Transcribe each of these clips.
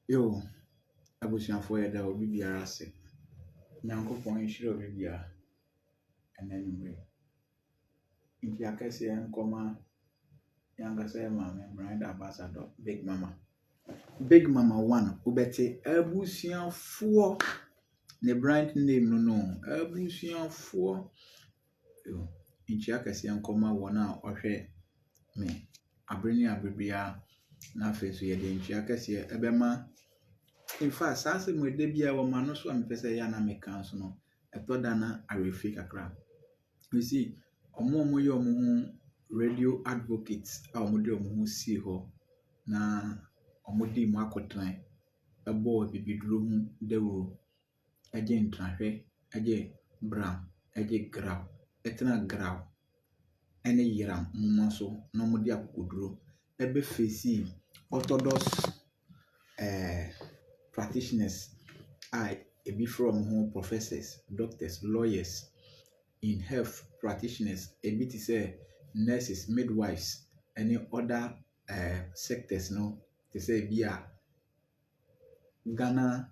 Yo, abusuafo yɛ da obi biara ase. Nyankopɔn nhyira obi biara ɛna anwummere. Nti akɛseɛ nkɔma yankasa yɛ maame brand ambassador Big Mama. Big Mama 1 wobɛte abusuafoɔ ne brand name no. Abusuafoɔ. Yo, nti akɛseɛ nkɔma wɔn a ɔhwɛ me abere ne abere biara na afei so yɛde nti akɛseɛ ɛbɛma. In fact, saa asɛm a ɛda biara wɔ ma no so a mepɛ sɛ ɛyɛ na meka nso no, ɛtɔ da na awerɛfiri kakra. You see, ɔmo a wɔyɛ wɔn ho radio advocates a wɔde wɔn ho sie hɔ na wɔde mu akɔtena ɛbɔ bibiduro ho dawuro, ɛgye ntrahwɛ, ɛgye bram, ɛgye graw, ɛtena graw, ɛne yeram nwoma so na wɔde akokoduro ɛbɛfesi orthodox practitioners a ebi from ho professors, doctors, lawyers, in health practitioners, ebi te sɛ nurses, midwives, any other sectors no te sɛ ebi a Ghana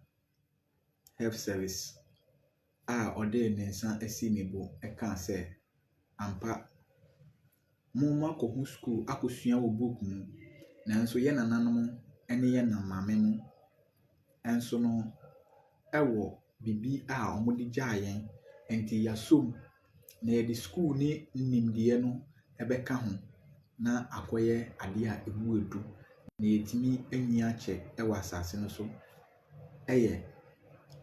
Health Service a ɔde ne nsa asi ne bo ɛka sɛ ampa mo akɔhu school akɔsua wɔ book mu nanso yɛ nananom ɛne yɛ maame mu ɛnso no ɛwɔ bibi a wɔde gyaa yɛn nti yɛasom na yɛde school ne nimdeɛ no ɛbɛka ho na akɔyɛ adeɛ a ɛmu edu na yɛtumi anyi akyɛ ɛwɔ asase no so ɛyɛ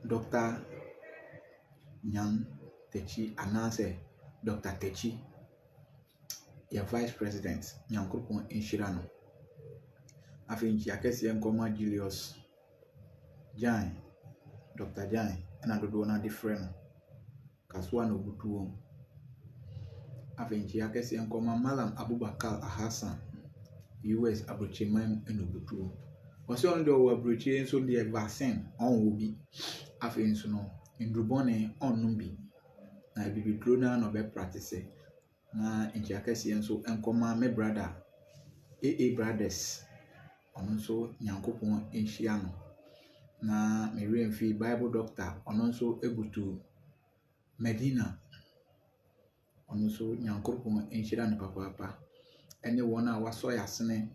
Dr. Nyam Techi anaasɛ Dr. Techi yɛ Vice President Nyankopɔn nhyira no. Afei nti akɛseɛ nkɔma Julius Jan, Dr. Jan, ɛna dodoɔ no ade frɛ no Kasoa na Obutuo. Afei nti akɛseɛ nkɔma Malam Abubakar Ahassan, US Abrochiman ɛna Obutuo. Ɔsɛ ɔno deɛ ɔwɔ Abrochie nso deɛ vaccine ɔnwɔ bi. Afei nso no ndrubɔne ɔnnom bi. Na bibiduro na ɔbɛ practice. Na nti akɛseɛ nso nkɔma me brother AA Brothers. Ɔno nso Nyankopɔn nhyia no. Na Miriam fi Bible Doctor ɔno nso ebutu Medina ɔno nso Nyankopɔn nhyira no papaapa ɛne wɔn a wasɔ yasene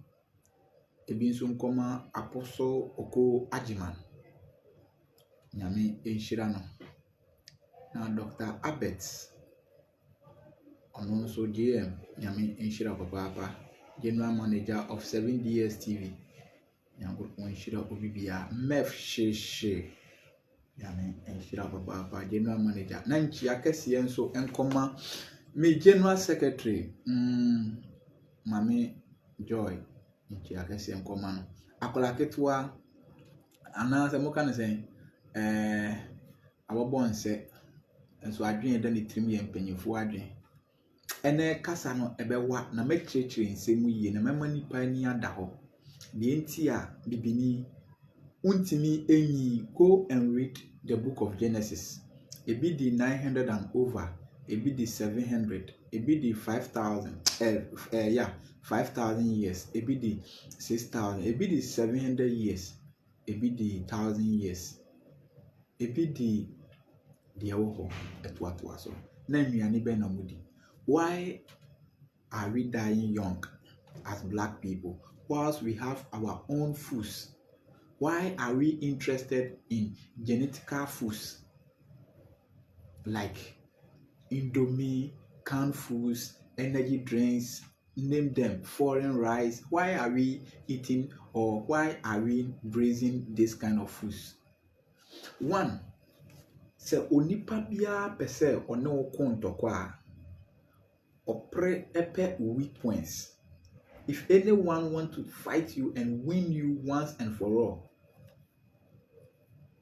ebi nso nkɔma Apostle Oko Ajiman Nyame nhyira no. Na Dr. Abet ɔno nso JM Nyame nhyira papaapa, General Manager of 7DS TV Nyankopɔn nhyira obi biara. Mef Sheshe Nyame nhyira papaapa, General Manager. Na nchi akɛseɛ nso nkɔma me General Secretary Mame Joy nchi akɛseɛ nkɔma no. Akola ketewa anaasɛ moka ne sɛ abɔbɔ nsɛ nso adwene da ne tirim yɛ mpanyinfoɔ adwene. Ɛnɛ kasa no ɛbɛwa na mɛkyerɛkyerɛ nsɛm yie na mɛma nipa ani ada hɔ. Deɛ nti a bibini untimi enyi go and read the book of Genesis. Ebi di 900 and over, ebi di 700, ebi di 5,000 5,000 years, ebi di 6,000, ebi di 700 years, ebi di 1,000 years, ebi di deɛ wɔ hɔ ɛtoatoa so. Na nnuane bɛ na mudi. Why are we dying young as black people whilst we have our own foods? Why are we interested in genetical foods like Indomie, canned foods, energy drinks, name them, foreign rice? Why are we eating or why are we braising this kind of foods? One, sɛ onipa biara pɛ sɛ ɔne wo ko ntɔkwa a ɔpere ɛpɛ weak points. If anyone want to fight you and win you once and for all,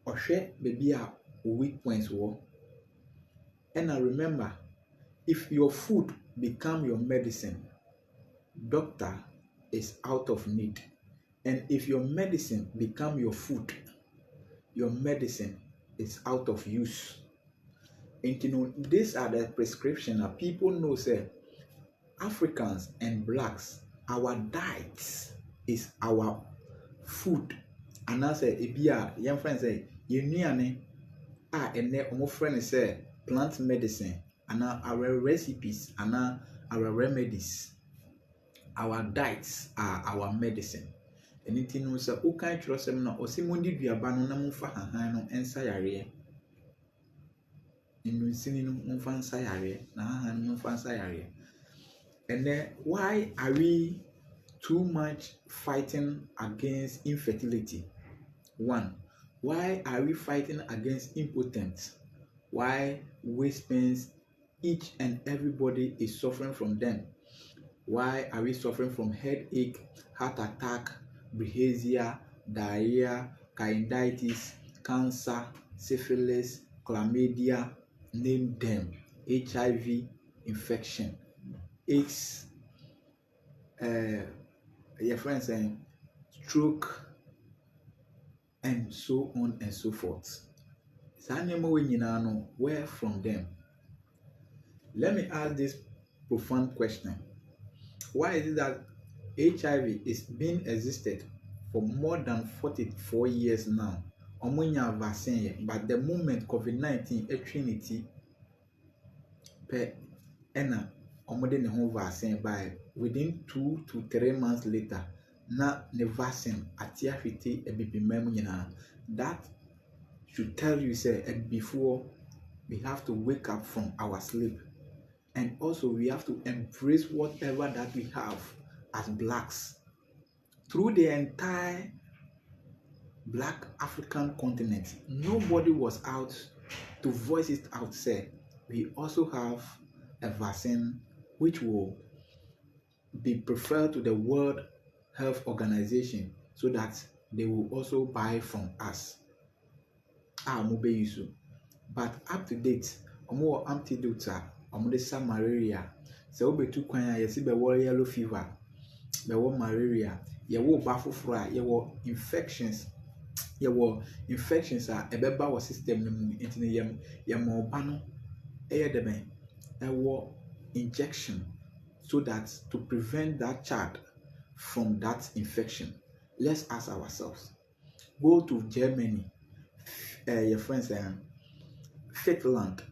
ɔhwɛ baabi a weak points wɔ. And I remember, if your food become your medicine, doctor is out of need. And if your medicine become your food, your medicine is out of use. And you know, these are the prescription that people know say Africans and blacks, our diet is our food And I say ebia young friends say you nuane and then omo friend say plant medicine and our recipes and our remedies, our diets are our medicine. Anything no say o kan tro sem na o se mondi duaba no na mfa hahan no ensa yare. Nsini no mfa nsa yare na hahan no mfa nsa yare. And then why are we too much fighting against infertility? One, why are we fighting against impotence? Why waist pains, each and everybody is suffering from them? Why are we suffering from headache, heart attack, bilharzia, diarrhea, carditis, cancer, syphilis, chlamydia, name them, HIV infection, AIDS, your friends saying stroke, and so on and so forth. Where from them? Let me ask this profound question. Why is it that HIV is being existed for more than 44 years now? Omunya vaccine, but the moment COVID-19 a trinity per ena omode ne ho vaccine by within 2 to 3 months later na the vaccine ati ahwete ebibimam nyina. That should tell you say before we have to wake up from our sleep, and also we have to embrace whatever that we have as blacks through the entire black African continent. Nobody was out to voice it out, say we also have a vaccine which will be preferred to the World Health Organization so that they will also buy from us. But up to date, more antidotes are the malaria. So be too quiet, you see the yellow fever, the malaria, you will baffle fry, you will infections. Infections are a beba system into the yam bano air the man injection so that to prevent that child from that infection. Let's ask ourselves. Go to Germany, your friends, Finland,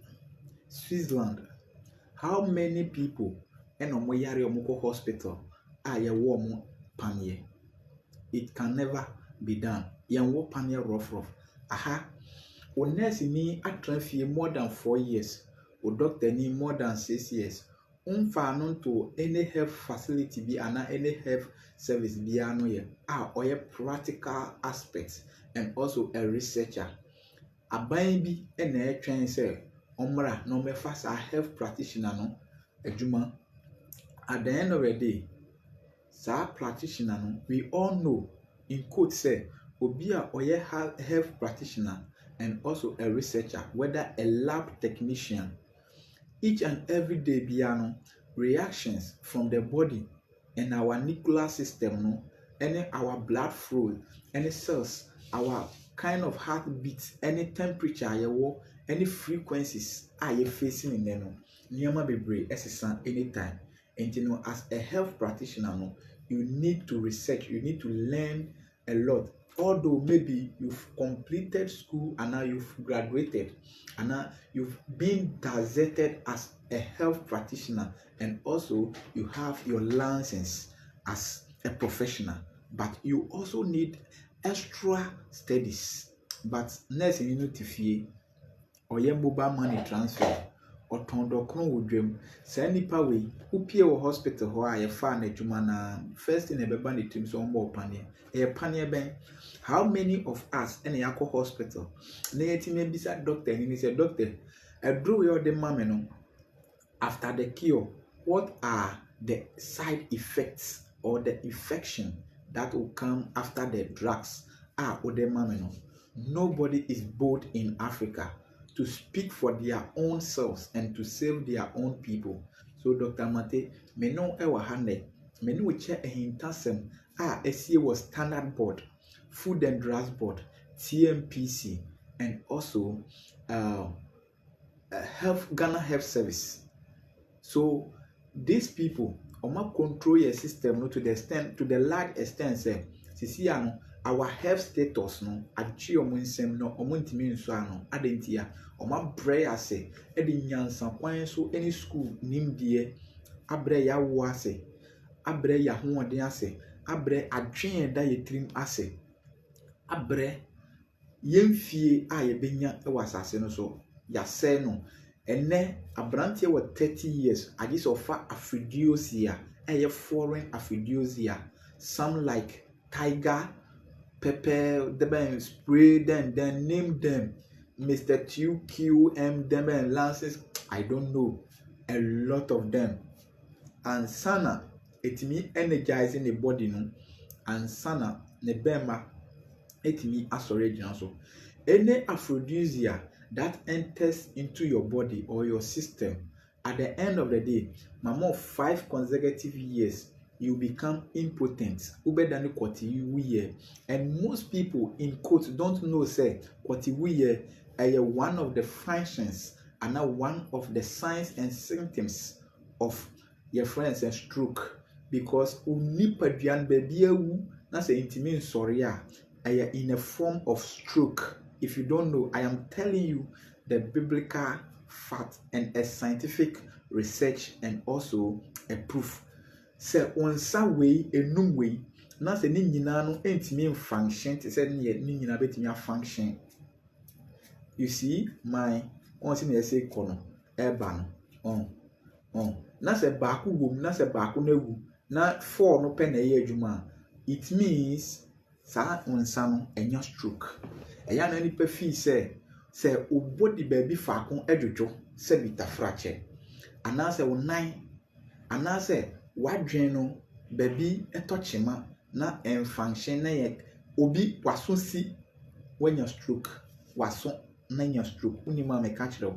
Switzerland. How many people and omoko hospital are your warm panye? It can never be done. Yan wo panye rough. Aha. O nurse ni atran more than 4 years. O doctor ni more than 6 years. Unfa to any health facility be ana any health service be ano ye. Or a practical aspects and also a researcher. Aban bi na etwen say omra no mefa sa health practitioner no adwuma. At the end of the day, sa practitioner no, we all know in quote say obi a oye health practitioner and also a researcher, whether a lab technician, each and every day biano reactions from the body and our nuclear system no, any our blood flow, any cells, our kind of heartbeat, any temperature any frequencies are you facing in them. Niyama bebre esisa anytime. And you know, as a health practitioner, no, you need to research, you need to learn a lot. Although maybe you've completed school and now you've graduated and now you've been gazetted as a health practitioner, and also you have your license as a professional, but you also need extra studies. But next you need to fee or your mobile money transfer or tondokron wo dwam. Say nipa we upie wo hospital ho a ye fa na adwuma na first thing e beba na tim so mbo panie e panie ben. How many of us ene yakọ hospital na yetime bisa doctor ni say doctor edru we the mama no after the cure, what are the side effects or the infection that will come after the drugs? Ode mama no. Nobody is bold in Africa to speak for their own selves and to save their own people. So Dr. Mate, me no ewa hande, me no che ehintasem esie was Standard Board, Food and Drugs Board, TMPC, and also Ghana Health Service. So these people oma control your system no to the large extent say sisi ano our health status no agye omo nsem no omo ntimi nso ano adentia omo abrɛ ase e de nyansa kwan so any school nimdie abrɛ ya wo ase abrɛ ya hoɔden ase abrɛ adwen da yetrim ase abrɛ yemfie a yebenya e wasase no so yasɛ no ene abrantie wɔ 30 years agye so fa afidiosia eye foreign afidiosia some like tiger pepper them spray them then name them Mr. 2QM them and lances I don't know a lot of them and sana etimi energizing the body no and sana ne bema etimi asore gyina so any aphrodisia that enters into your body or your system at the end of the day mama of 5 consecutive years you become impotent ubedani kwati wuye and most people in quotes don't know say kwati wuye is one of the functions and now one of the signs and symptoms of your friends and stroke because unipaduan baby ewu na say intimi sorry in a form of stroke. If you don't know, I am telling you the biblical fact and a scientific research and also a proof. Say on some way, a new way, na say ni nyina no entimi function, say ni nyina betimi function. You see, my on say say kono eba no on na say baaku wom na say baaku na wu na 4 no pe na ye adwuma it means sa onsa no enya stroke eya na nipa fi say o body baby faako adwodwo say bitafrache ana say wonan ana say wadwen no baby etochema na function na ye obi waso si wanya stroke waso na nya stroke unima me ka kire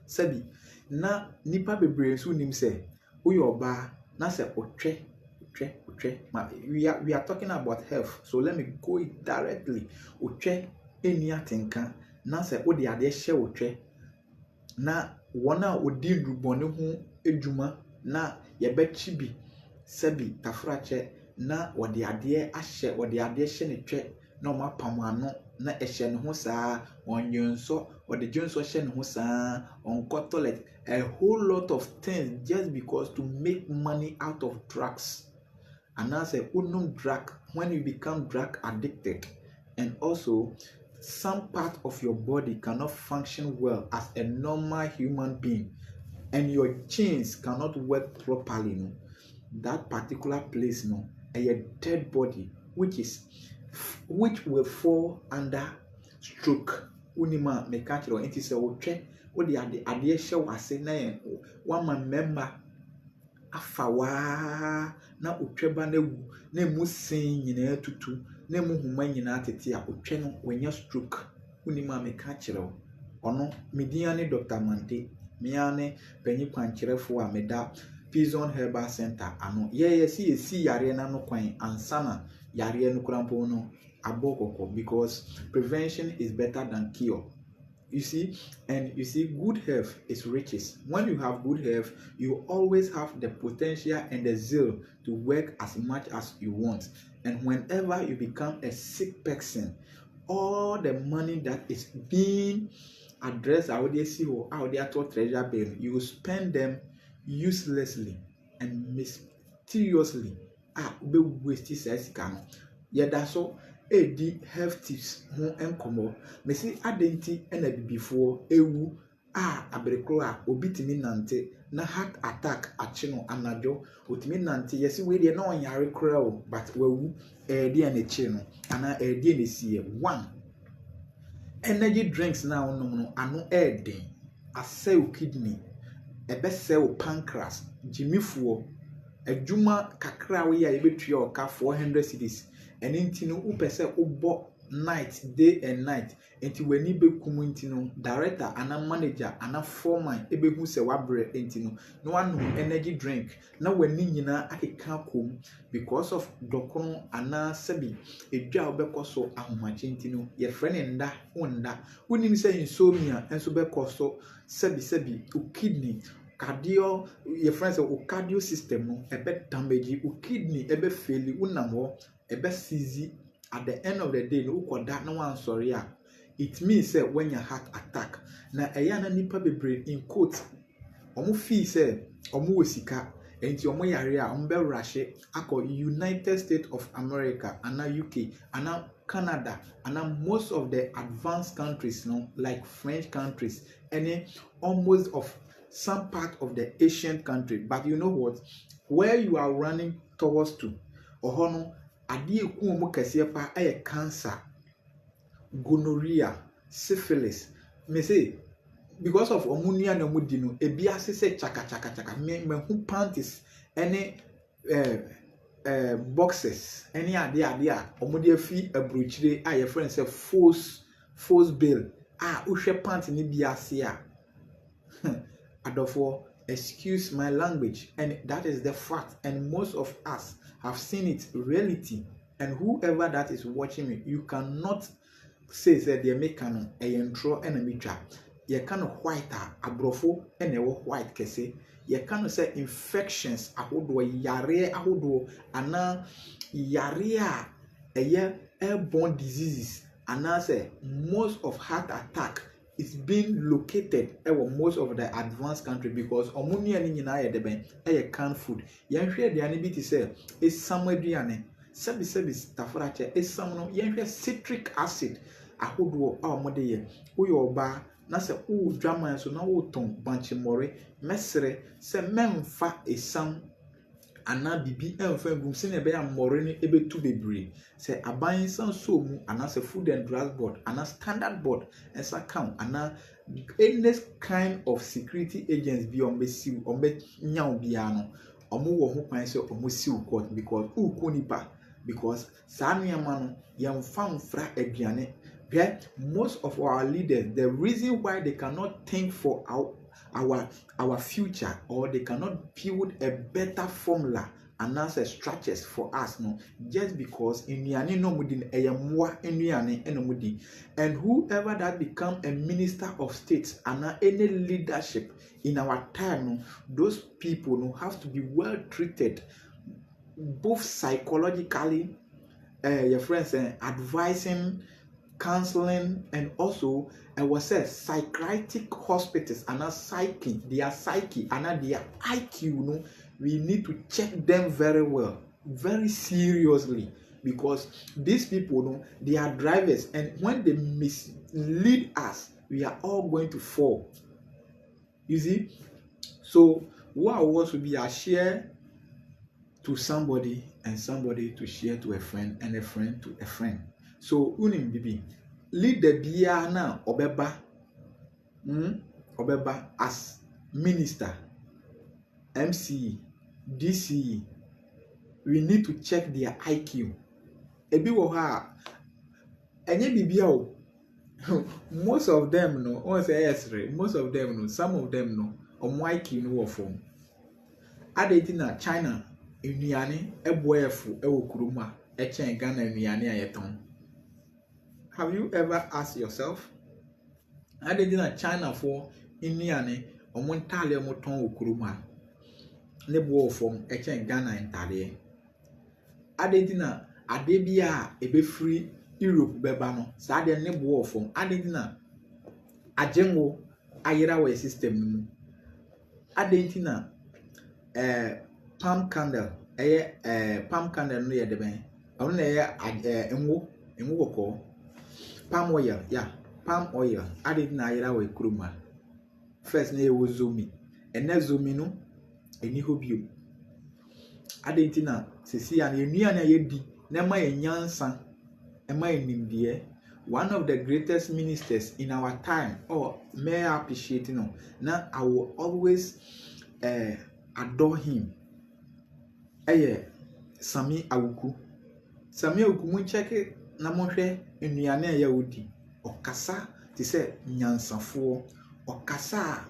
sabi na nipa bebre so nim say uyoba na say otwe we are talking about health, so let me go it directly. Otwe eni atenka na say odi ade hye otwe na wona odi ndubone ho edwuma na yebechi bi sabi tafrache na odi ade ahye odi ade hye ne twe na o mapam ano na ehye ne ho saa onyonso odi jonso hye ne ho saa onko toilet a whole lot of things just because to make money out of drugs. And as a unum drug, when you become drug addicted, and also some part of your body cannot function well as a normal human being, and your genes cannot work properly, no, that particular place, no, a dead body, which will fall under stroke. Unima mekachiro, it is a woche, what the idea show was saying, one man member. Afawa na otweba na wu na emu sen nyina tutu na emu huma nyina tete a otwe no wenya stroke unima me ka kire ono media ne Dr. Mante mea ne panyi kwankyerefo a meda Pizon Herbal Center ano si yare na no kwan ansana yare no kurampo no abokoko because prevention is better than cure. You see, good health is riches. When you have good health, you always have the potential and the zeal to work as much as you want. And whenever you become a sick person, all the money that is being addressed out there, out there to treasure bill, you will spend them uselessly and mysteriously. Be wasted size can. Yeah, that's all. Edi health tips ho enkomo me si adenti na before ewu abrekro a obitimi nante na heart attack ache no anajo otimi nante yesi we de na onyare kra o but wawu edi na eche no ana edi na sie one energy drinks na onom no ano eden asel kidney ebe sel pancreas jimifuo adwuma kakra we ya ebetua oka 400 cedis and intino upese ubo night day and night enti wani bekum intino director ana manager ana foreman ebehu se wabre intino no one energy drink na wani nyina akeka kom because of dokono ana sabi edwa obekoso ahomache intino ye friend nda onda unim say insomnia enso bekoso sabi kidney cardio your friends o cardio system no ebe damage o kidney ebe fail unamo ebe sizi at the end of the day no ukoda no one sorry it means say when your heart attack na eya na nipa bebre in quote omo feel say omo wosika enti omo yare a omo be rushe akọ United States of America and UK and Canada and most of the advanced countries no like French countries and almost of some part of the Asian country. But you know what, where you are running towards to ohono ade eku omo kase pa cancer, gonorrhea, syphilis. Me say because of omunia na mudi no ebi asese chaka me hu panties any boxes any ade a omode afi abrochire a your friend say false bill uhwe pant ni bi ase a adofo, excuse my language, and that is the fact, and most of us have seen it reality, and whoever that is watching me, you cannot say that they make an intro enemy trap. You cannot white abrofo and a white kese. You cannot say infections ahodo yare ahodo ana yare a airborne diseases and say most of heart attack is being located most of the advanced country because omunia ni nyina ye deben canned food. Yen hwe de ane bi ti say esamoduane sebi tafarache esamno yen hwe citric acid ahodo a omode ye uyo ba na se u dwaman so na wo ton banchimore mesre se memfa esam ana bibi emfa ngum se ne be ya more ni ebetu bebre se aban san so mu ana se food and drug board ana standard board esa count ana any kind of security agents bi on be siw on be nyaw bia no omo wo ho kwan se omo siw court because uko nipa because sanuama no yemfa mfra aduane. Most of our leaders, the reason why they cannot think for our future or they cannot build a better formula and answer structures for us, no, just because inuane no mudin eyamwa inuane enomudi, and whoever that become a minister of state and any leadership in our time, no, those people no have to be well treated, both psychologically, your friends advising, counseling, and also I was said psychiatric hospitals and their psyche and their IQ, you know, we need to check them very well, very seriously, because these people, you know, they are drivers, and when they mislead us, we are all going to fall. You see, so what I want to be a share to somebody and somebody to share to a friend and a friend to a friend. So unim bibi leader bia na obeba as minister, MCE, DCE, we need to check their IQ. Ebi wo ha enye bibia o most of them no on say yes most of them no, some of them no omo IQ no wo form adeti na China enuane eboefu ewo kuruma echen Ghana enuane ayeton. Have you ever asked yourself, how did China for Indiane or Montalia Moton Kuruma? Nebo from Echen Ghana and Talia. Adedina, Adebia, a be free Europe Bebano, Sadia Nebo from Adedina, Ajengo, Ayerawe system. Adentina, palm candle, palm candle near the bank, only a emwoko. Palm oil, yeah, palm oil. Added na yera we kuruma. First na yewo zomi. Ene zomi no eni hobio. Added na sisi an yenuane yedi na ma yenyansa, e ma enimdie. One of the greatest ministers in our time, may I appreciate no. Now I will always adore him. Sami Awuku. Sami Awuku mun check it na monhwe enuane ya wodi okasa ti se nyansafo okasa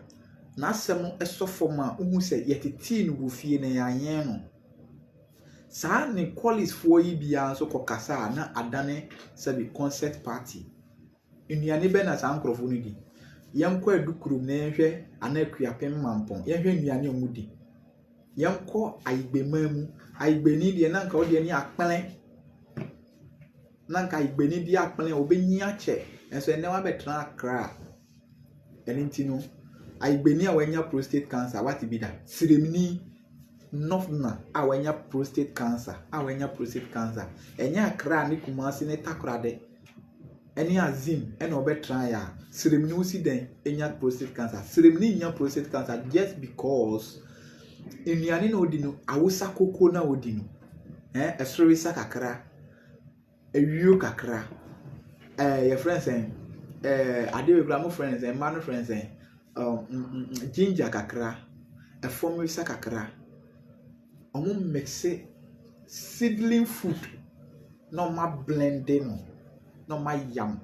na asem esofom a uhu se yetiti no wo fie na yanyen no saa ne colleagues fo yi bia so kokasa na adane se be concert party enuane be na saa nkrofo no di yemko adukuru na ehwe anakuapem mampon yehwe enuane omudi yemko ayigbemamu ayigbeni de na nka ode ni akpele nanka igbeni di akplen obenyi ache enso ene wa betra akra enti no igbeni a wanya prostate cancer what be that siremni northna a wanya prostate cancer enya akra ne kumasi ne takrade eni azim ena obetra ya siremni usi den enya prostate cancer siremni nya prostate cancer just because enuane na odi no awusa koko na odi no esrewisa kakra ewio kakra your friends adewe mo friends man friends ginger kakra efomwisa kakra omo mixe seedling food no ma blending no ma yam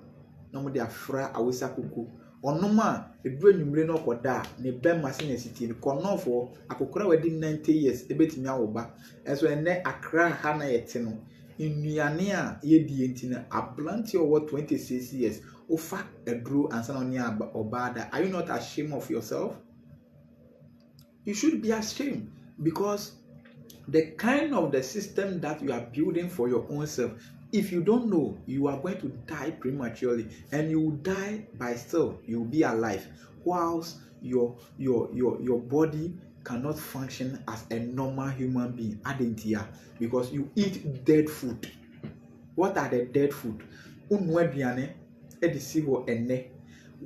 no mo de afra awusa koko onoma eduro nwumre no koda ne bema se na siti ne konofo akokora wadi 90 years ebetimi awoba enso ene akra ha na yete no nnuane a yedi entina ablanti over 26 years ofa eduro ansa na oni obada. Are you not ashamed of yourself? You should be ashamed because the kind of the system that you are building for your own self, if you don't know, you are going to die prematurely, and you will die by still you will be alive whilst your body cannot function as a normal human being because you eat dead food. What are the dead food? Unu aduane edisi wo enne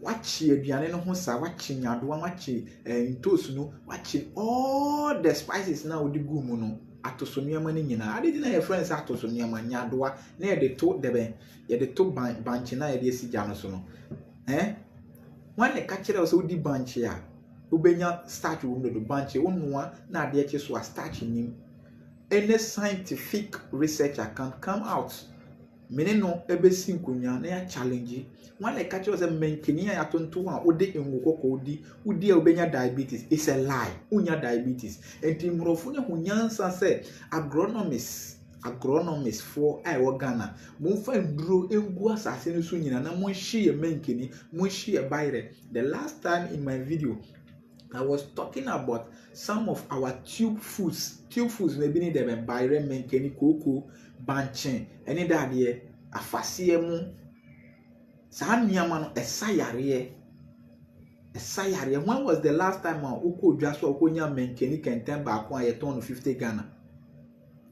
wachi aduane no ho sa wachi nyadoa wachi ntosu no wachi all the spices na odi gu mu no atoso niam ni nyina ade di na your friends atoso niam nyadoa na ye de to debe ye de to banchi na ye de sigya no so no wan e ka kire so odi banchi a ubenya starch wo do banchi wonua na ade eche so a starch nim. Any scientific researcher can come out mene no ebesi nkonya na ya challenge wan e ka kire so menkeni ya tonto a odi engukoko odi a ubenya diabetes. It's a lie. Unya diabetes enti mrofu ne hunyansa se agronomists for Ghana monfa nduro engu asase no so nyina na monhye ye menkeni monhye ye bayre. The last time in my video I was talking about some of our tube foods na bi ni de bayre menkeni koko banchen eni dade afase mu sa niama no esayare. When was the last time uko dwa so okonya menkeni kenten ba ko ayeton 50 Ghana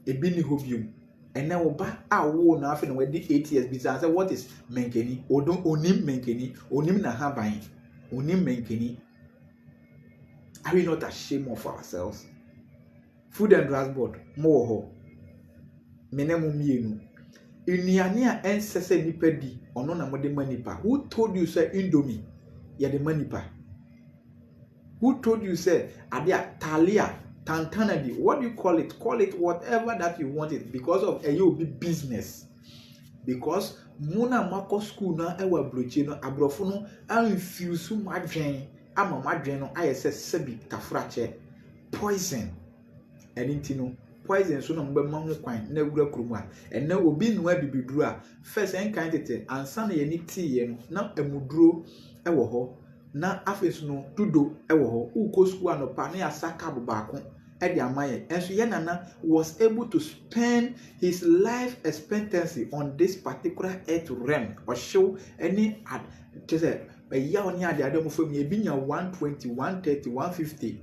ebi ni hobium ene wo ba awo na afi na wadi 8 years bi say what is menkeni onim menkeni onim na haban onim menkeni. Are we not ashamed of ourselves? Food and Drugs Board mo ho menemu mienu enuane a ensese nipa di ono na mo de manipa. Who told you say Indomie ye de manipa? Who told you say adia talia tantanadi? What do you call it? Call it whatever that you want it because of a you be business. Because muna mako school na ewa broche no abrofo no infuse madwen ama madwen no ayese sebi tafrache poison enintino poison so no mbema ho kwan na wura krumu a enne obi nwa bibiduru a first en kan tete ansa na ye ni tie no na emuduro ewo ho na afesu no tudo ewo ho uko school anopa na ya saka bobako edi amaye enso ye nana was able to spend his life expectancy on this particular earth realm or show any just a year on year the adam from ye binya 120 130 150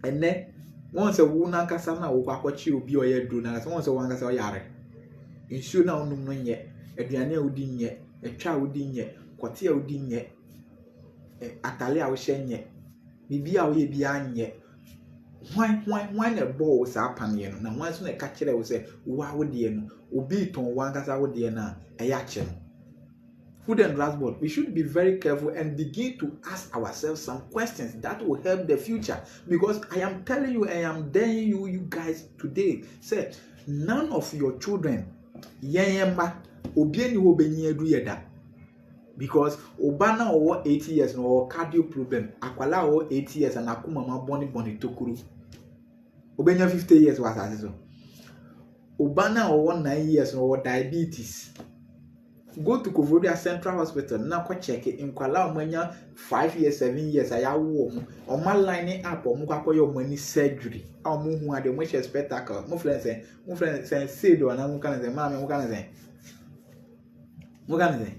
and then once a wuna kasa na wo kwachi obi oye duro na so once wan kasa oyare insu na onum no nye aduane a odi nye etwa a odi nye kote a odi nye atale a wo hye nye bibi a wo ye bia nye why na ball sa panye no na wan so na ka kire wo se wa wo de no obi ton wan kasa wo de na eya che no. Food and Drugs Board, we should be very careful and begin to ask ourselves some questions that will help the future. Because I am telling you, I am daring you guys today, say none of your children yemba obieni wo benyi edu yeda. Because obana owo 80 years no cardio problem, akwala owo 80 years and akuma ma boni tokuru. Obenya 50 years was asiso. Obana owo 9 years no diabetes. Go to Kovodia Central Hospital na kwa check in kwala omanya 5 years 7 years ayawo o ma line up o mu kwakoyo omani surgery a mu hu ade mo che spectacle mo friend say say do na mu kan say ma me mo kan say What can I say?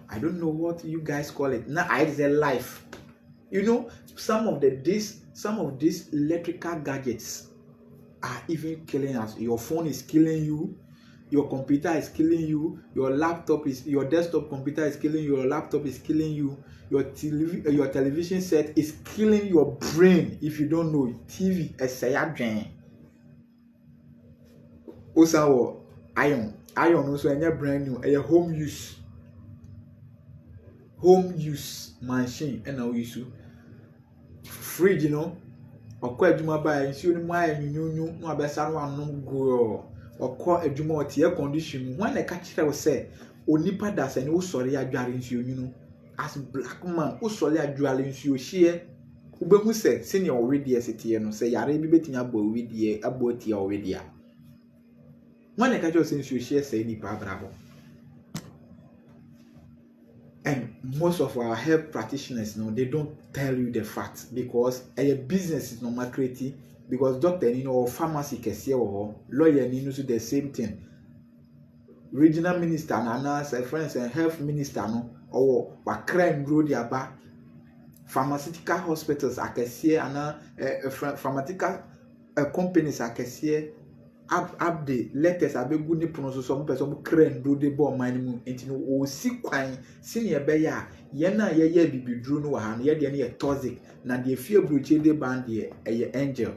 I don't know what you guys call it. Now I say life. You know, some of these electrical gadgets are even killing us. Your phone is killing you. Your computer is killing you. Your desktop computer is killing you. Your laptop is killing you. Your television set is killing your brain. If you don't know, TV is saying also iron also any brand new a home use machine and now use fridge, you know. Ọkọ adwuma ba nsuo no mu ayɛ nyunyunyu no abɛsa no anom go ọkọ adwuma ɔte air condition when na ka kyerɛ wo sɛ onipa da sɛ ne wo sɔre adware nsuo nyunu as black man wo sɔre adware nsuo hye wobɛhu sɛ sɛnea ɔwedeɛ seteɛ no sɛ yare bi betumi abɔ ɔwedeɛ abɔ tie ɔwedeɛ when na ka kyerɛ sɛ nsuo hye sɛ nipa abrabɔ. And most of our health practitioners, you know, they don't tell you the facts because a business is normal creative because doctor, you know, or pharmacy can see or lawyer, you know, do the same thing. Regional minister, and friends and health minister, no, or what crime grow their back. Pharmaceutical hospitals, I can see, and pharmaceutical companies, I can see. Up the letters abe good ni pronounce some person crane do the bomb minimum enti no o si kwan senior beya ye na ye bibidru no ha no ye de na toxic na de fie broche de band de angel.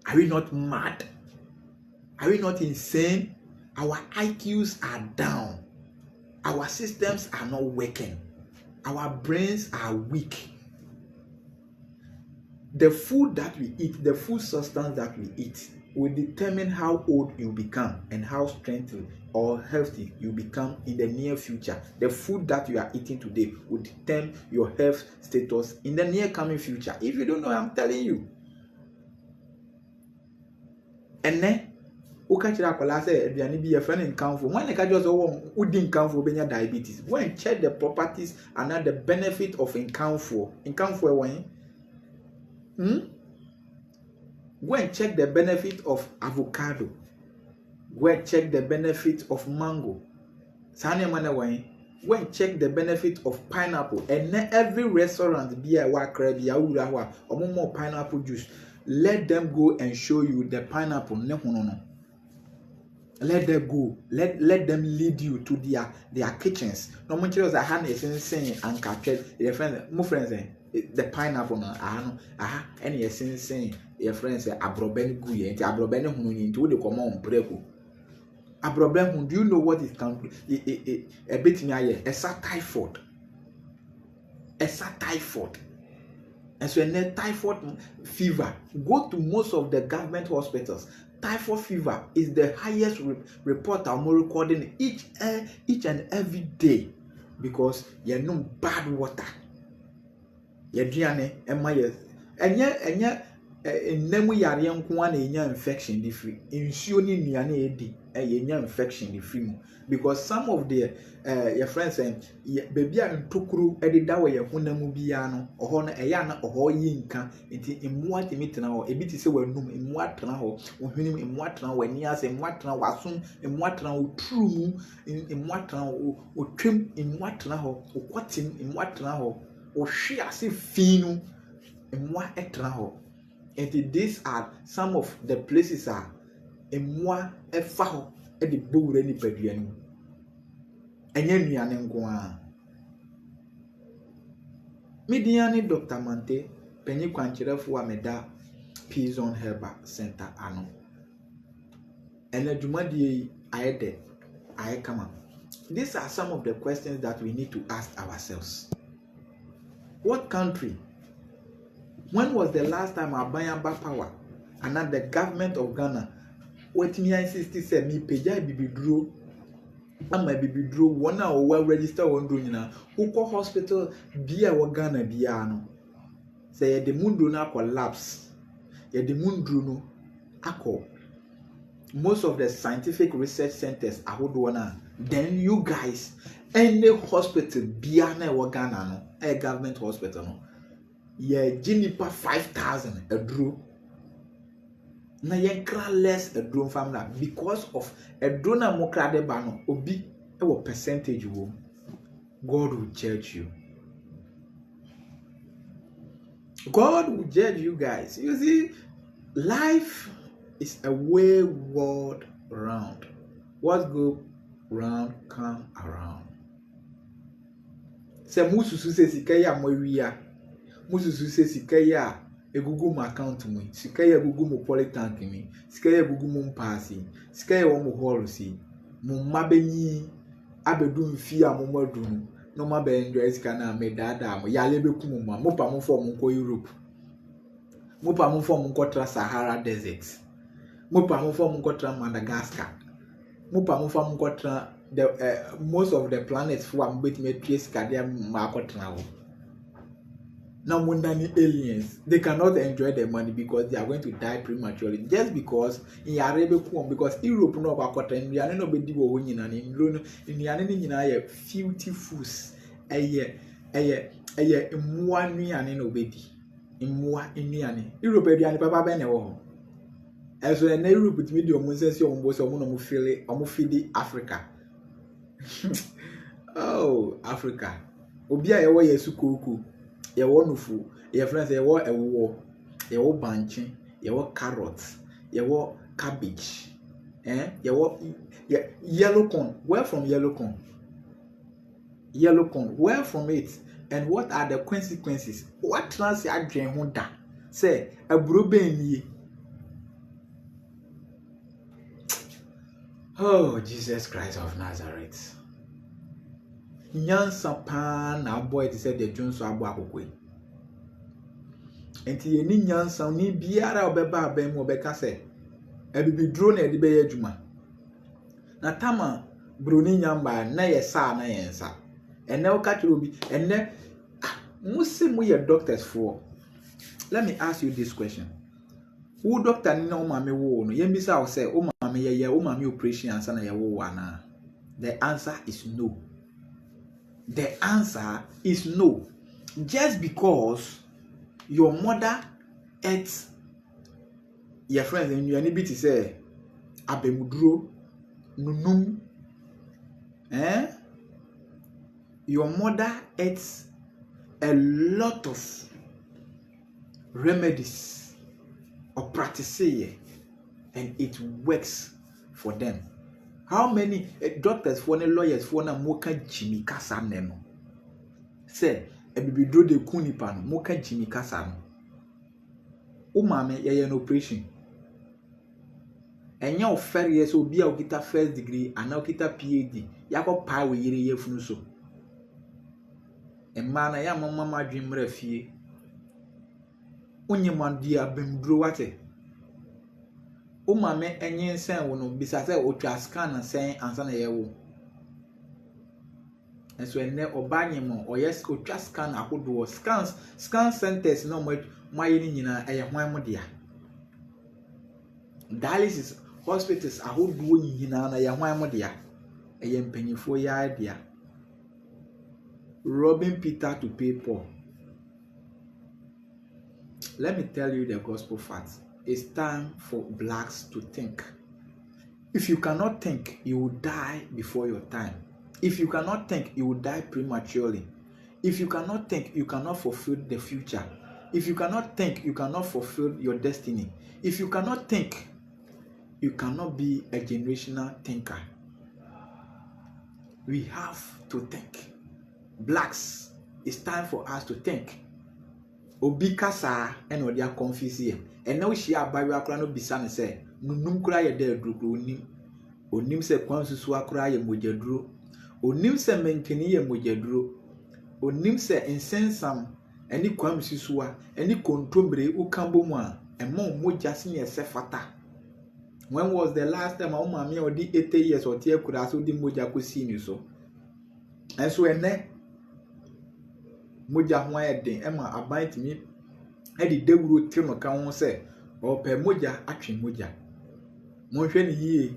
Are we not mad? Are we not insane? Our IQs are down. Our systems are not working. Our brains are weak. The food that we eat, the food substance that we eat will determine how old you become and how strengthened or healthy you become in the near future. The food that you are eating today will determine your health status in the near coming future. If you don't know, I'm telling you. And then, when you diabetes, go and check the properties and the benefit of Incamfo. Go and check the benefit of avocado. Go and check the benefit of mango. Go and check the benefit of pineapple. And every restaurant be a or more pineapple juice. Let them go and show you the pineapple. Let them go. Let them lead you to their kitchens. No one tells a hand is insane and captured. My friends, the pineapple and yes saying your friends say abrobeni guye and abrobeni hunu into the common preku abrobeni. Do you know what it can a bit me aye esa typhoid and so a typhoid fever. Go to most of the government hospitals. Typhoid fever is the highest report I'm recording each and every day because you know bad water. Yadriane ema ye enya nemu yare nko na enya infection di free nsuo ni nuane edi enya infection di free mu because some of the your friends and baby a ntokuru edida wo ye honamu bia no oho na eya na oho yi nka enti emu atemi tena ho ebi ti se wanum emu atena ho ohwenim emu atena ho ani ase emu atena wasom emu atena ho turu mu emu atena ho otwem emu atena ho okotim emu atena ho finu and these are some of the places are emwa efa ho e de bowura ni paduane mu enye nuane nko a Midiani Dr. Mante penyi kwankyerefo a meda Pizon Herbal Center ano enadwumadie ayede ayekama. These are some of the questions that we need to ask ourselves. What country? When was the last time Abayamba power and not the government of Ghana? What me insist say me peja bibidro, ama bibidro one or well register one do na. Who call hospital bia wa Ghana bia no. Say the mundo na collapse. Ye the mundo no ako. Most of the scientific research centers are hold. Then you guys, any hospital bia na wa Ghana no. A government hospital no ye Jinipa 5,000 a drew na ye kra less a drone family because of a drone mokrade bano obi What percentage will God will judge you? God will judge you guys. You see, life is a wayward round. What go round come around. Say mususu se sika ya mawia. Mususu se sika ya egugu mu account mu. Sika ya egugu mu polytank mi. Sika ya egugu mu mpaasi. Sika ya wo mu hall si. Mu mabenyi abedu mfi a mo madunu. No ma be enjoy sika na me dada mo. Ya lebe ku mu ma. Mo pa mo fo mo ko Europe. Mo pa mo fo mo ko tra Sahara Desert. Mo pa mo fo mo ko tra Madagascar. Mo pa mo fo mo ko tra the most of the planets for am bet me trace kadia ma ko tra ho. Now mundani aliens, they cannot enjoy their money because they are going to die prematurely just because in Arabia because Europe no ba ko tra nduane no be di wo nyina ni ndro no nduane ni nyina ye filthy foods eye mmua nduane no be di mmua nduane Europe aduane papa be ne wo eso na Europe timi di omo sense omo so omo no mo feel Africa. Oh, Africa. Obi a ye wo yesu koku, ye wo nufu, ye friends ye wo ewo, ye wo banchi, ye wo carrots, ye wo cabbage. Ye wo yellow corn. Where from yellow corn? Yellow corn. Where from it? And what are the consequences? What trans ya dwen ho da? Say, aburo ben ni. Oh, Jesus Christ of Nazareth. Nyansa pa na boy it said the Jones abo akokwe. Enti ye ni nyansa ni biara obeba aben mo beka se ebibidro na edi be ye adwuma. Na tama broni nyamba na ye sa na ye nsa. Ene o ka kire obi ene musi mu ye doctors for. Let me ask you this question. Who doctor ni na o mame wo no? Ye mbisa o say o mame ye o mame operation ansa na ye wo wana? The answer is no. The answer is no. Just because your mother ate your friends and you are able to say abemudro nunum your mother ate a lot of remedies or practices and it works for them. How many doctors for the lawyers for na moka Jimmy Kasa neno? Say, ebibidro de kunipa no moka Jimmy Kasa no. O mame ye an operation. Enya offer yes obi a okita first degree and okita PhD. Yako pa we yire ye funu so. Emma na ya mama madwin mra fie. Onye mandi abemdro wate. O mame enye nsen wo no bisa se otwa scan nsen ansa na ye wo. Enso enne obanyemo oyes otwa scan akodo scan centers no maye ni nyina eye hwan mo dia. Dialysis hospitals ahodo nyina na ye hwan mo dia. Eye mpanyifo ya dia. Robbing Peter to pay Paul. Let me tell you the gospel facts. It's time for blacks to think. If you cannot think, you will die before your time. If you cannot think, you will die prematurely. If you cannot think, you cannot fulfill the future. If you cannot think, you cannot fulfill your destiny. If you cannot think, you cannot be a generational thinker. We have to think. Blacks, it's time for us to think. Obi kasa eno dia confuse here. And now she abawi akra no bisa ne se nunum kura ye de aduro onim se kwan susu akra ye mojaduro onim se menkeni ye mojaduro onim se insensam eni kwan susu a eni kontombre ukambo mu a emo moja se ne se fata. When was the last time a mama o di 80 years or tie kura so di moja ko si ni so enso ene moja ho ayeden ema aban timi edi dewuro tino ka ho se ope moja atwe moja monhwe ni yie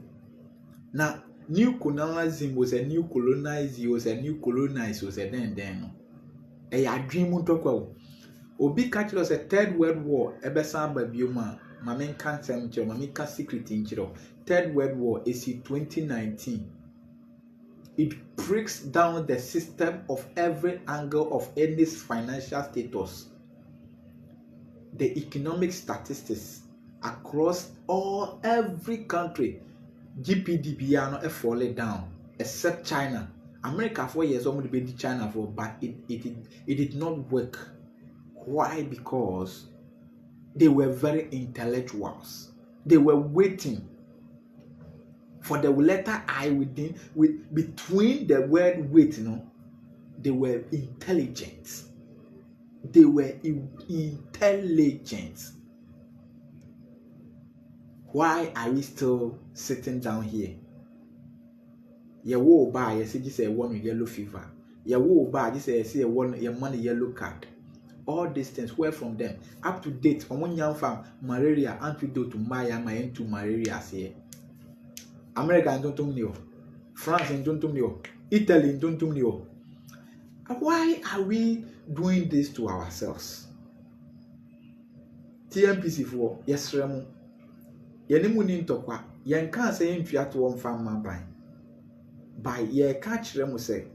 na new colonialism was a new colonize was a new colonize was a den no ya adwen mu ntokwa obi catch us a third world war ebesan ba bioma mame kan sem chiro mame ka secret nchiro third world war is 2019 It breaks down the system of every angle of any financial status. The economic statistics across every country, GPD piano falling down, except China. America 4 years almost be China for, but it did not work. Why? Because they were very intellectuals. They were waiting for the letter I between the word wait, they were intelligent. They were intelligent. Why are we still sitting down here? You will buy, you say one yellow fever. You will buy, you say one your money yellow card. All these things were from them. Up to date, on one young farm, malaria antidote to my into malaria here. America don't know. France don't know. Italy don't know. Why are we doing this to ourselves? TMPC for yes, Remo. Yenimu ni ntokwa. Yen kan say yentwa to mfamma ban. By ye catch Remo say.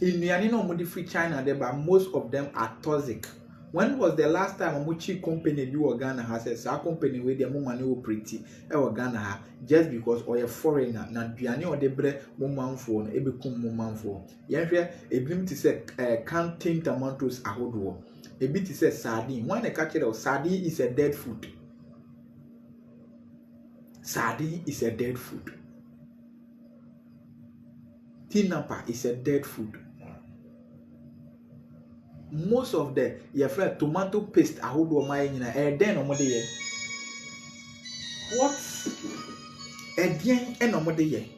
Inuane no mo free China there, but most of them are toxic. When was the last time a muchi company do Ghana has said our company where the money will pretty Ghana just because or a foreigner na duane or the bre woman for e become woman for. Yehwe e bim to say canteen tomatoes ahodo. E bit to say sardine. When I catch it, sardine is a dead food. Sardine is a dead food. Tinapa is a dead food. Most of the friend tomato paste ahodo my then omode what again and omode.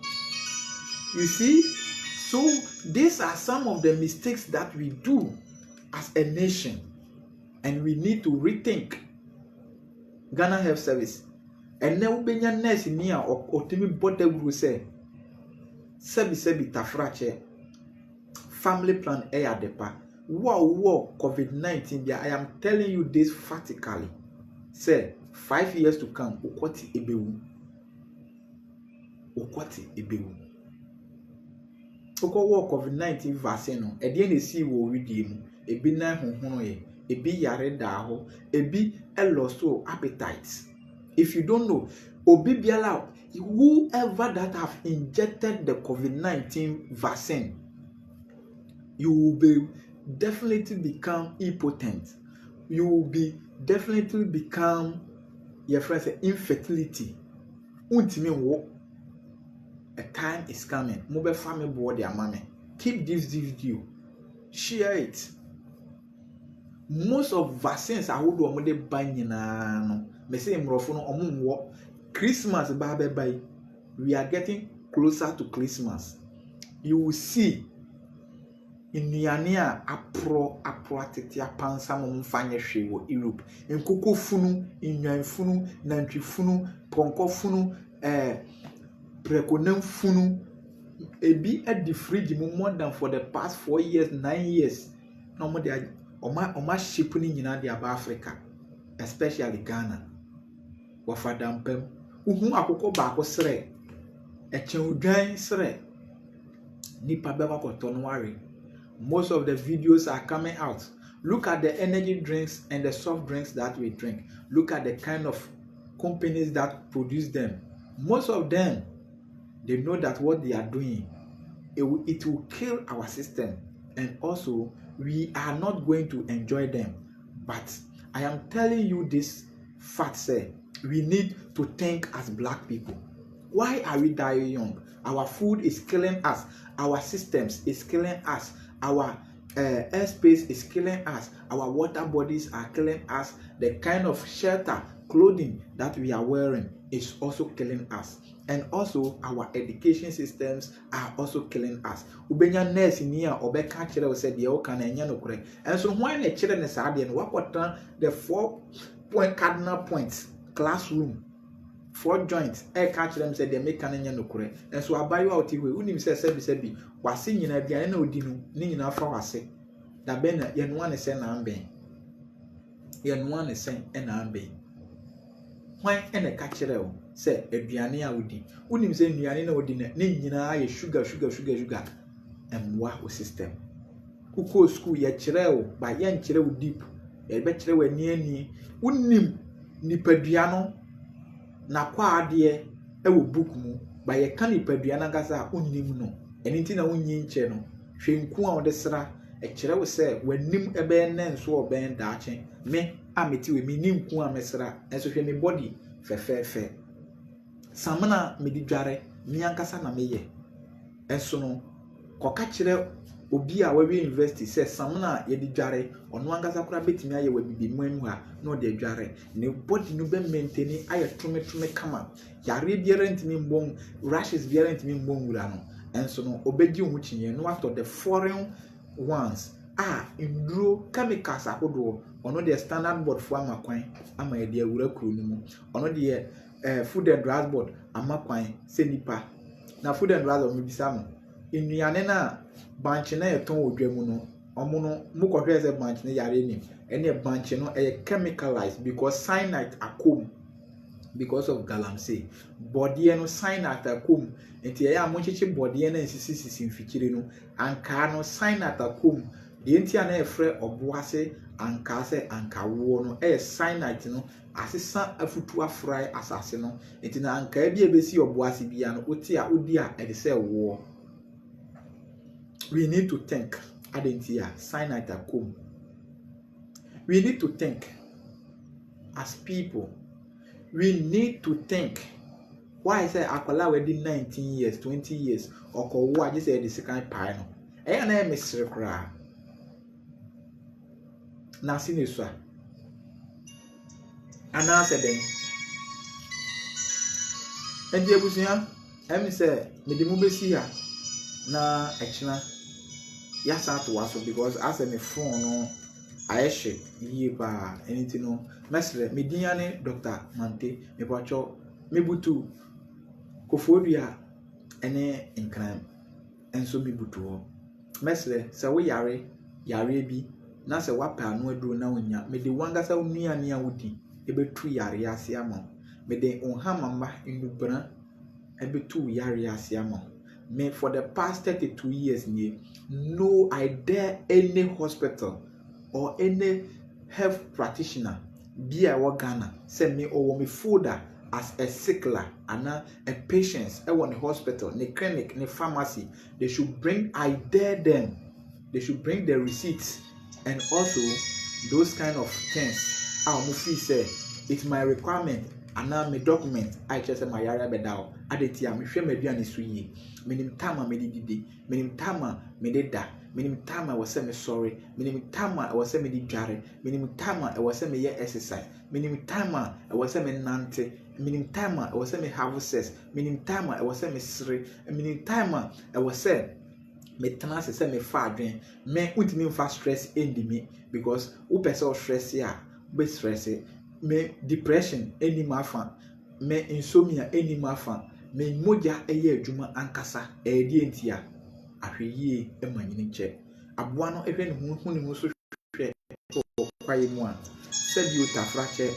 You see, so these are some of the mistakes that we do as a nation, and we need to rethink. Ghana Health Service and now benya nurse near or otimi bottle will say sebi tafrache family plan air depa. Wow, COVID-19, I am telling you this practically. Say, 5 years to come, Okwati Ebewu. Oko COVID-19 vaccine, again, see what we do. Ebi na honhoye, ebi yare daho, ebi lost appetite. If you don't know, obi biala, whoever that have injected the COVID-19 vaccine, you will be definitely become impotent. You will be definitely become your friends infertility. Untimi wo. A time is coming. Mobile family board their mommy. Keep this video. Share it. Most of vaccines are who do amode buy no. Me say mrofo no omo Christmas bye. We are getting closer to Christmas. You will see Inuane a apro atete apansa mo mfanye hwe wo Europe. Nkoko funu, inwan funu, nantwi funu, ponko funu, prekonam funu. Ebi at the fridge more than for the past 4 years, 9 years. No more they oma ship ni nyina de aba Africa, especially Ghana. Wafadampem. Uhu akoko ba ko sre. Echenudwan sre. Nipa beba ko tonware. Most of the videos are coming out. Look at the energy drinks and the soft drinks that we drink. Look at the kind of companies that produce them. Most of them, they know that what they are doing, it will kill our system. And also, we are not going to enjoy them. But I am telling you this fact, say, we need to think as black people. Why are we dying young? Our food is killing us. Our systems is killing us. Our airspace is killing us. Our water bodies are killing us. The kind of shelter, clothing that we are wearing is also killing us. And also our education systems are also killing us. Ubenya nurse ni a obeka kire said ye oka na enya no kure. And so when the children is ade no wakota the 4 point cardinal points classroom 4 joints catch them said they make an enya no kure. And so abayo out we unim say sebi wase nyina bia na odi no ni nyina fa wase da ben na ye no ane se na amben ye no ane se na amben when ene ka kire o sɛ aduane a wodi wonim sɛ aduane na wodi ne nyinaa yɛ sugar ɛmmoa wo system wokɔ school yɛkyerɛ wo ba yɛnkyerɛ wo deep yɛbɛkyerɛ wo ani wonim nipadua no nakɔ adeɛ ɛwɔ book mu ba yɛka nipadua no ankasa a wonnim no ɛno nti na wonnyi nkyɛ no hwɛ nku a wode sra ɛkyerɛ wo sɛ w'anim ɛbɛyɛ nɛ nso ɔbɛn daakye me a meti we me nku a mesra ɛnso hwɛ me body fɛfɛɛfɛ samana me di dware me ankasa na meyɛ ɛnso no kɔka kyerɛ obi a wawie university sɛ samana yɛ di dware ɔno ankasa kora betimi ayɛ wabibi mu anu a na ɔde dware ne body no bɛ maintain ayɛ tume kama yare biara ntimi mbɔ rashes biara ntimi mbɔ wura no ɛnso no obɛgye ho kyinye no after the foreign ones nduro chemicals ahodoɔ ɔno deɛ standard board fo ama kwan ama yɛde awura kuro no mu ɔno deɛ food and drugs board ama kwan sɛ nipa na food and drugs ɔmo bisa mo nnuane na bankye na yɛtɔn wɔ dwa mu no ɔmo no mo kɔhwɛ sɛ bankye no yare nim ɛne bankye no ɛyɛ chemicalized because cyanide akom because of galamsey bɔdeɛ no cyanide akom nti ɛyɛ a mo kyekye bɔdeɛ na nsisi mfikyire no ankaa no cyanide akom deɛ nti a na yɛfrɛ ɔboase ankaa sɛ ankawoɔ no ɛyɛ cyanide no asesa afutu afrai asase no nti na ankaa bi a bɛsi ɔboase bia no wote a wodi a ɛde sɛ woɔ we need to think adentia cyanide akom we need to think as people we need to think why say akwala we 19 years 20 years okowo agye say the second pie no eya na emesere kra na sinesu a ana se den endi ebusia emi say me de mu besi ha na echina ya sa to waso because as me phone no ayeshe yie ba anything no mesre me diane Dr. Mante me pacho me butu kofodua ene nkran enso me butu ho mesre se wo yare bi na se wapa anu aduro na wonya me de wangasa nuane a wodi ebetu yare ase ama me de onhamamba ndubran ebetu yare ase ama me for the past 32 years no I dare any hospital or any health practitioner be a Ghana send me or me folder as a sickler and a patient I want the hospital, the clinic, the pharmacy. They should bring, I dare them, they should bring the receipts and also those kind of things. Our Mufi say it's my requirement and now my document I just say my yara bedao adetia me hwe madua ne so yi menim tama me didi menim tama me deda menim tama I was say me sorry menim tama I was say me di dware menim tama I was say me ye exercise menim tama I was say me nante menim tama I was say me have sex menim tama I was say me sere menim tama I was say me tana say me fa adwen me untimi fa stress endi me because wo pese o stress ya be stress me depression any mafa me insomnia any mafa me moja eye adwuma ankasa edi entia ahweye emanyini che aboa no ehwe ne hu ne mu so hwe kwaye mu a sabi otafra che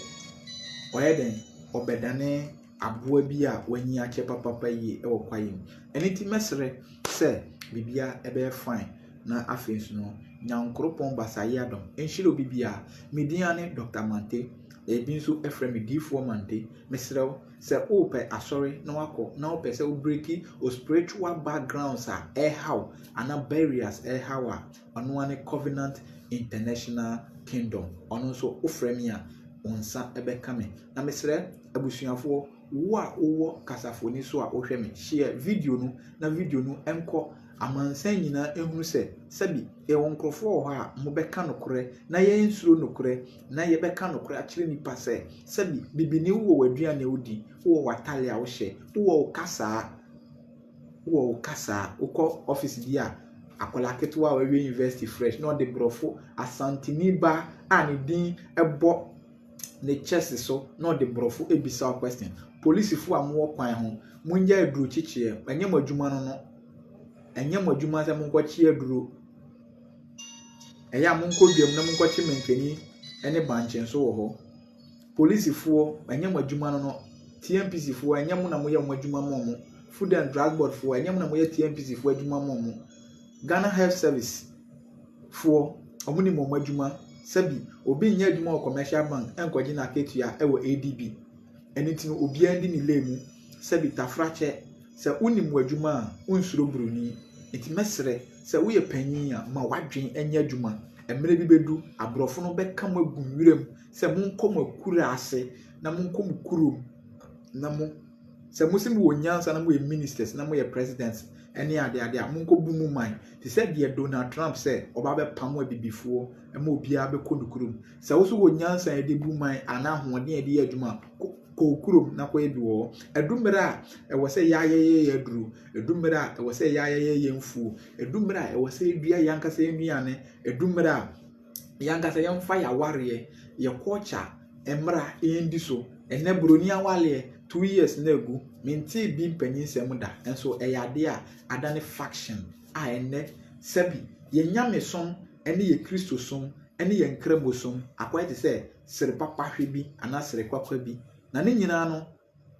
oyeden obedane aboa bi a wanyi ache papa yi e wo kwaye mu eniti mesere se bibia ebe fine na afensu no nyankropon basaye adom enhire obibia mediane Dr. Mante ebi nso efrem D4 Mante mesrew se ope asori na wako na ope se breaki o spiritual backgrounds a how ana barriers how a ono ane Covenant International Kingdom ono so ofrem ya onsa ebeka me na mesre abusuafo wo a wo kasafoni so a ohwe me share video no na video no enko amansan nyina ehunu se sabi e won krofo ho a mo beka nokore na ye nsuro nokore na ye beka nokore a kire nipa se sabi bibini wo waduane odi wo watale a wo hye wo kasa uko office dia akola ketewa wa university fresh no de brofo asantini ba ani din ebo ne chest so no de brofo ebisa question police fu amwo kwan ho munja aduro chichie anyam adwuma no enyam adwuma se monkwachi aduro eya monkodwam na monkwachi menkani ene banche so wo ho police fu enyam adwuma no TMPC foɔ ɛnyɛ mo na moyɛ mo adwuma ma mo. Food and Drug Board foɔ ɛnyɛ mo na moyɛ TMPC foɔ adwuma ma mo. Ghana Health Service foɔ ɔmo ni mo adwuma. Sɛbi obi nyɛ adwuma wɔ commercial bank ɛnkɔgye na aketua ɛwɔ ADB. Ɛno nti no obiara ndi ne lane mu. Sɛbi tafrakyɛ sɛ woni mo adwuma a unsuro broni. Nti mɛsrɛ sɛ woyɛ panyin a ma wadwen ɛnyɛ adwuma. Mmerɛ bi bɛdu aborɔfo no bɛka mo agu nwuram sɛ monkɔ mo akura ase na monkɔ mo kurom na mo sɛ mo sɛ mo wɔ nyansa na mo yɛ ministers na mo yɛ presidents ɛne ade a monkɔ bu mu man te sɛ deɛ Donald Trump sɛ ɔba bɛpam abibifoɔ ɛma obiara bɛkɔ no kurom. Sɛ wo so wɔ nyansa yɛde bu man anaa ahoɔden yɛde yɛ adwuma kɔ kurom na kɔ ebi wɔ edumere a ɛwɔ sɛ yɛayɛyɛ aduru edumere a ɛwɔ sɛ yɛayɛyɛ mfuo edumere a ɛwɔ sɛ edua yankasa nnuane edumere a yankasa yɛmfa yawareɛ yɛ culture emra yɛndi so ɛnɛ broni awaleɛ 2 years na egu minti bi mpanyin sɛm da enso ɛyɛ ade a adane faction a ɛnɛ sɛbi yɛnyame som ɛne yɛ Kristo som ɛne yɛ nkramo som akɔyɛ te sɛ sere papa hwe bi ana sere kwakwa bi na ne nyinaa no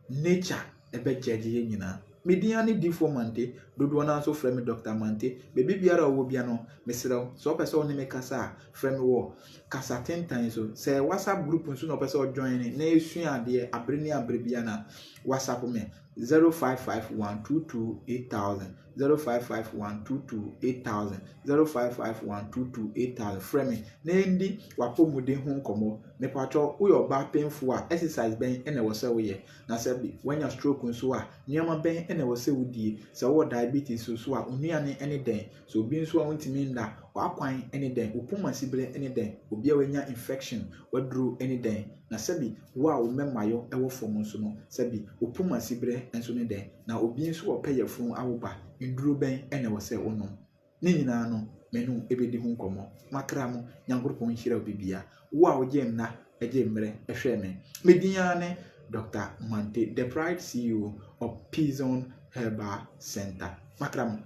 nature ɛbɛgyeje yɛ nyinaa. Media ne D4 Mante dodoɔ na nso frɛ me Dr. Mante bebi biara wɔ bia no mesrɛ so pɛ sɛ ɔne me kasa frɛ me wɔ kasa tentan so sɛ WhatsApp group nso na pɛ sɛ ɔjoin ne na esua adeɛ abre ne abre bia na WhatsApp me 0551228000 0551228000 0551228000 frɛ me na ndi wapɔmuden ho nkɔmɔ me patro wo yɛ ɔba painful a exercise bɛn ɛna ɛwɔ sɛ woyɛ na sɛ bi wanya stroke nso a nneɛma bɛn ɛna ɛwɔ sɛ wodie sɛ wo diabetes so a onuane ɛne den so obi nso a wontimi nda wakwan ɛne den opoma sibere ɛne den obi a wanya infection waduro ɛne den na sɛ bi wo a wo memayo ɛwɔ fam nso no sɛ bi opoma sibere nso ne den na obi nso ɔpɛ yɛfun awoba nduro bɛn ɛna ɛwɔ sɛ wonom ne nyinaa no menu ebedi ho nkɔmɔ makra mo nyankopɔn nhyira obibia wo a wogye mna ɛgye mmerɛ ɛhwɛ me medinya ne Dr. Mante, the Pride CEO of P-Zone Herbal Center. Makram,